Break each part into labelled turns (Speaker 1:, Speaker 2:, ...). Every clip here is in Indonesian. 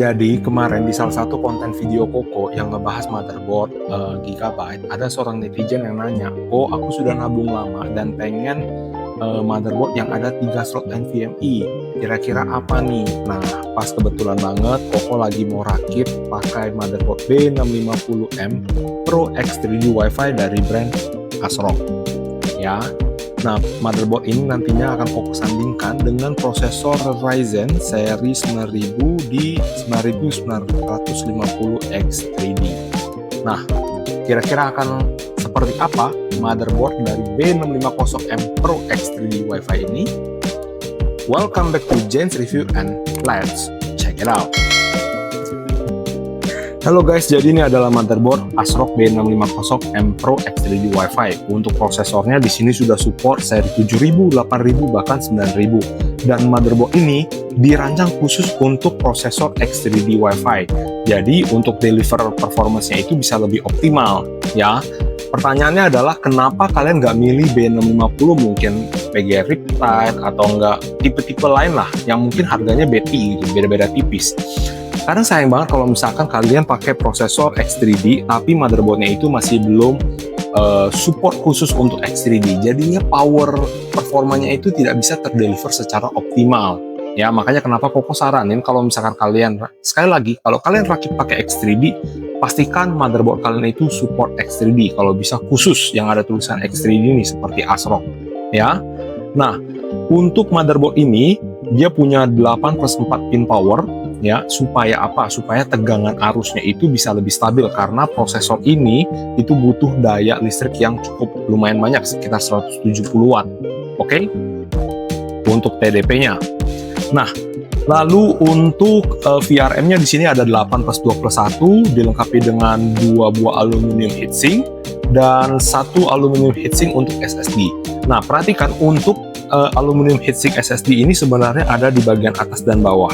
Speaker 1: Jadi kemarin di salah satu konten video Koko yang ngebahas motherboard Gigabyte, ada seorang netizen yang nanya, "Oh, aku sudah nabung lama dan pengen motherboard yang ada 3 slot NVMe. Kira-kira apa nih?" Nah, pas kebetulan banget Koko lagi mau rakit pakai motherboard B650M Pro X3D Wi-Fi dari brand ASRock. Ya. Nah, motherboard ini nantinya akan Koko sandingkan dengan prosesor Ryzen seri 9000 di 9950X3D. Nah, kira-kira akan seperti apa motherboard dari B650M Pro X3D Wi-Fi ini? Welcome back to Jane's Review and let's check it out. Halo guys, jadi ini adalah motherboard ASRock B650M Pro X3D Wi-Fi. Untuk prosesornya di sini sudah support seri 7000, 8000, bahkan 9000. Dan motherboard ini dirancang khusus untuk prosesor X3D Wi-Fi. Jadi untuk deliver performance-nya itu bisa lebih optimal, ya. Pertanyaannya adalah kenapa kalian nggak milih B650, mungkin PG Riptide atau nggak tipe-tipe lain lah yang mungkin harganya BT gitu, beda-beda tipis. Karena sayang banget kalau misalkan kalian pakai prosesor X3D tapi motherboardnya itu masih belum support khusus untuk X3D, jadinya power performanya itu tidak bisa terdeliver secara optimal. Ya, makanya kenapa Koko saranin kalau misalkan kalian, sekali lagi, kalau kalian rakit pakai X3D, pastikan motherboard kalian itu support X3D, kalau bisa khusus yang ada tulisan X3D ini seperti ASRock, ya. Nah, untuk motherboard ini dia punya 8+4 pin power, ya, supaya apa? Supaya tegangan arusnya itu bisa lebih stabil karena prosesor ini itu butuh daya listrik yang cukup lumayan banyak, sekitar 170 watt. Oke? Untuk TDP-nya. Nah, lalu untuk VRM-nya di sini ada 8+2+1, dilengkapi dengan 2 buah aluminium heatsink dan 1 aluminium heatsink untuk SSD. Nah, perhatikan untuk aluminium heatsink SSD ini sebenarnya ada di bagian atas dan bawah.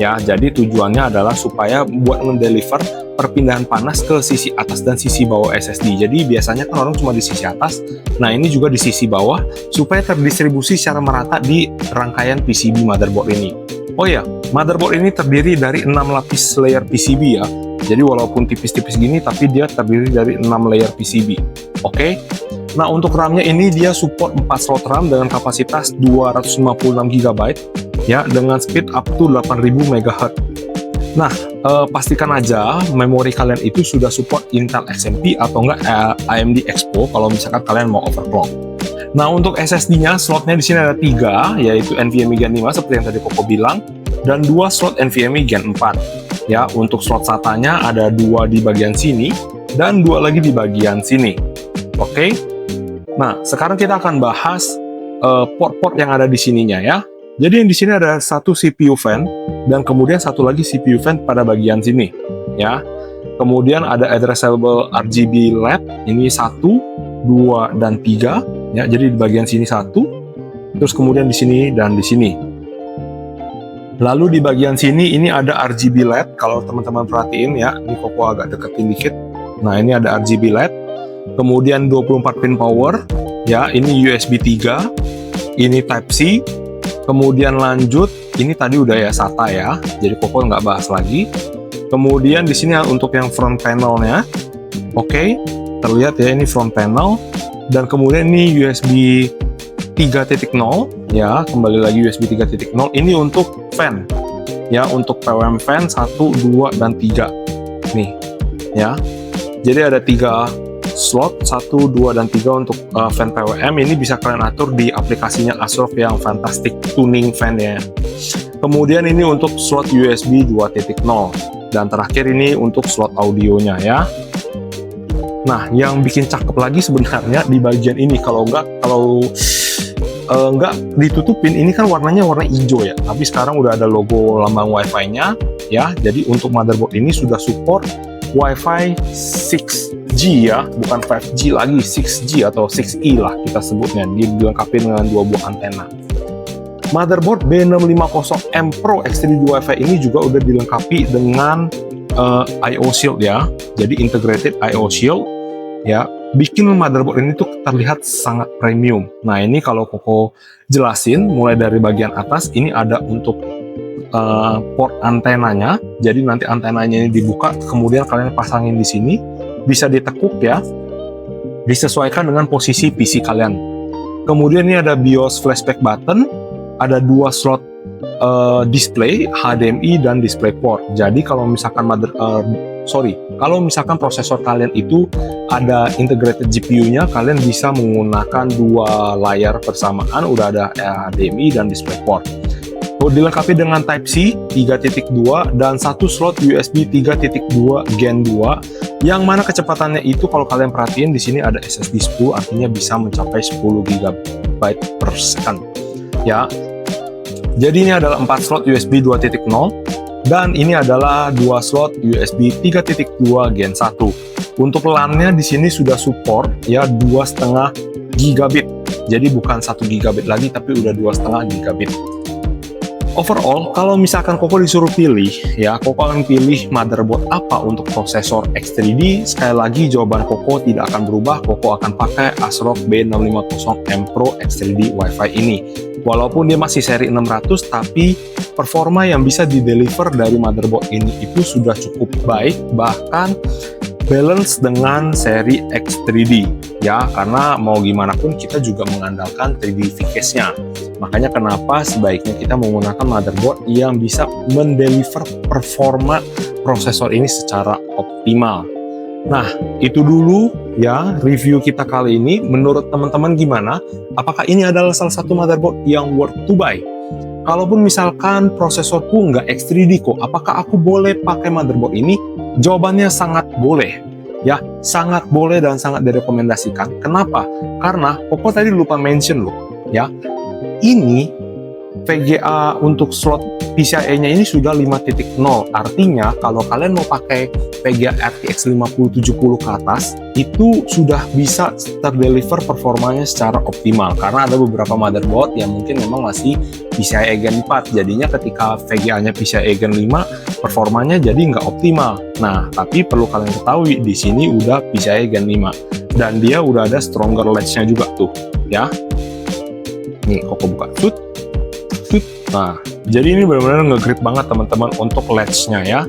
Speaker 1: Ya, jadi tujuannya adalah supaya buat mendeliver perpindahan panas ke sisi atas dan sisi bawah SSD. Jadi biasanya kan orang cuma di sisi atas, nah ini juga di sisi bawah supaya terdistribusi secara merata di rangkaian PCB motherboard ini. Oh ya, motherboard ini terdiri dari 6 lapis layer PCB ya. Jadi walaupun tipis-tipis gini tapi dia terdiri dari 6 layer PCB. Oke. Nah, untuk RAM-nya ini dia support 4 slot RAM dengan kapasitas 256 GB ya, dengan speed up to 8000 MHz. Nah, pastikan aja memori kalian itu sudah support Intel XMP atau enggak AMD Expo kalau misalkan kalian mau overclock. Nah, untuk SSD-nya slotnya di sini ada 3, yaitu NVMe Gen 5 seperti yang tadi Koko bilang, dan 2 slot NVMe Gen 4. Ya, untuk slot SATA-nya ada 2 di bagian sini dan 2 lagi di bagian sini. Oke. Nah, sekarang kita akan bahas port-port yang ada di sininya ya. Jadi yang di sini ada satu CPU fan dan kemudian satu lagi CPU fan pada bagian sini ya. Kemudian ada addressable RGB LED, ini 1, 2 dan 3 ya. Jadi di bagian sini 1. Terus kemudian di sini dan di sini. Lalu di bagian sini ini ada RGB LED, kalau teman-teman perhatiin ya, ini Koko agak deketin dikit. Nah, ini ada RGB LED. Kemudian 24 pin power ya, ini USB 3, ini Type C. Kemudian lanjut, ini tadi udah ya SATA ya, jadi Koko nggak bahas lagi. Kemudian di sini untuk yang front panelnya, oke, terlihat ya ini front panel. Dan kemudian ini USB 3.0 ya, kembali lagi USB 3.0. Ini untuk fan ya, untuk PWM fan 1, 2 dan 3 nih ya. Jadi ada 3 slot 1, 2 dan 3 untuk fan PWM. Ini bisa kalian atur di aplikasinya ASRock yang fantastic tuning fan ya. Kemudian ini untuk slot USB 2.0 dan terakhir ini untuk slot audionya ya. Nah, yang bikin cakep lagi sebenarnya di bagian ini, kalau nggak ditutupin, ini kan warnanya warna hijau ya, tapi sekarang udah ada logo lambang Wi-Fi-nya ya. Jadi untuk motherboard ini sudah support Wi-Fi 6G ya, bukan 5G lagi, 6G atau 6E lah kita sebutnya. Dia dilengkapi dengan 2 buah antena. Motherboard B650M Pro X3D Wi-Fi ini juga udah dilengkapi dengan I/O Shield ya, jadi integrated I/O Shield ya, bikin motherboard ini tuh terlihat sangat premium. Nah, ini kalau Koko jelasin mulai dari bagian atas, ini ada untuk port antenanya. Jadi nanti antenanya ini dibuka, kemudian kalian pasangin di sini, bisa ditekuk ya, disesuaikan dengan posisi PC kalian. Kemudian ini ada BIOS flashback button, ada 2 slot display HDMI dan DisplayPort. Jadi kalau misalkan kalau misalkan prosesor kalian itu ada integrated GPU-nya, kalian bisa menggunakan 2 layar bersamaan, udah ada HDMI dan DisplayPort. Dilengkapi dengan Type-C 3.2 dan 1 slot USB 3.2 Gen 2, yang mana kecepatannya itu kalau kalian perhatiin di sini ada SSD 10, artinya bisa mencapai 10 GB per second. Ya. Jadi ini adalah 4 slot USB 2.0 dan ini adalah 2 slot USB 3.2 Gen 1. Untuk LAN-nya di sini sudah support ya 2,5 gigabit. Jadi bukan 1 gigabit lagi tapi udah 2,5 gigabit. Overall, kalau misalkan Koko disuruh pilih, ya Koko akan pilih motherboard apa untuk prosesor X3D. Sekali lagi jawaban Koko tidak akan berubah, Koko akan pakai ASRock B650M Pro X3D Wi-Fi ini. Walaupun dia masih seri 600, tapi performa yang bisa di-deliver dari motherboard ini itu sudah cukup baik, bahkan balance dengan seri X3D ya, karena mau gimana pun kita juga mengandalkan 3D V-case-nya. Makanya kenapa sebaiknya kita menggunakan motherboard yang bisa mendeliver performa prosesor ini secara optimal. Nah, itu dulu ya review kita kali ini. Menurut teman-teman gimana? Apakah ini adalah salah satu motherboard yang worth to buy? Kalaupun misalkan prosesorku nggak X3D kok, apakah aku boleh pakai motherboard ini? Jawabannya sangat boleh. Ya, sangat boleh dan sangat direkomendasikan. Kenapa? Karena Koko tadi lupa mention loh, ya. Ini VGA untuk slot PCIe-nya ini sudah 5.0. Artinya kalau kalian mau pakai VGA RTX 5070 ke atas, itu sudah bisa terdeliver performanya secara optimal. Karena ada beberapa motherboard yang mungkin memang masih PCIe Gen 4. Jadinya ketika VGA-nya PCIe Gen 5, performanya jadi nggak optimal. Nah, tapi perlu kalian ketahui di sini udah PCIe Gen 5 dan dia udah ada stronger latch-nya juga tuh, ya. Nih, Koko buka. Nah, jadi ini benar-benar nge-grip banget teman-teman untuk latch-nya ya.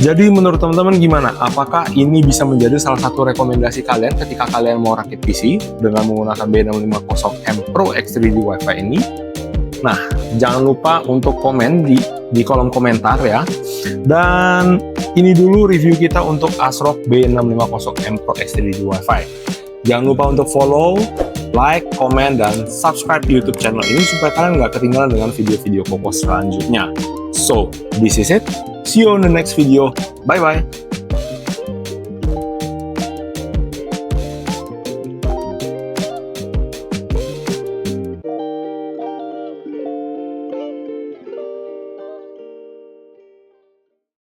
Speaker 1: Jadi menurut teman-teman gimana? Apakah ini bisa menjadi salah satu rekomendasi kalian ketika kalian mau rakit PC dengan menggunakan B650M Pro X3D Wi-Fi ini? Nah, jangan lupa untuk komen di kolom komentar ya. Dan ini dulu review kita untuk ASRock B650M Pro X3D Wi-Fi. Jangan lupa untuk follow, like, komen, dan subscribe YouTube channel ini supaya kalian nggak ketinggalan dengan video-video Koko selanjutnya. So, this is it. See you on the next video. Bye-bye.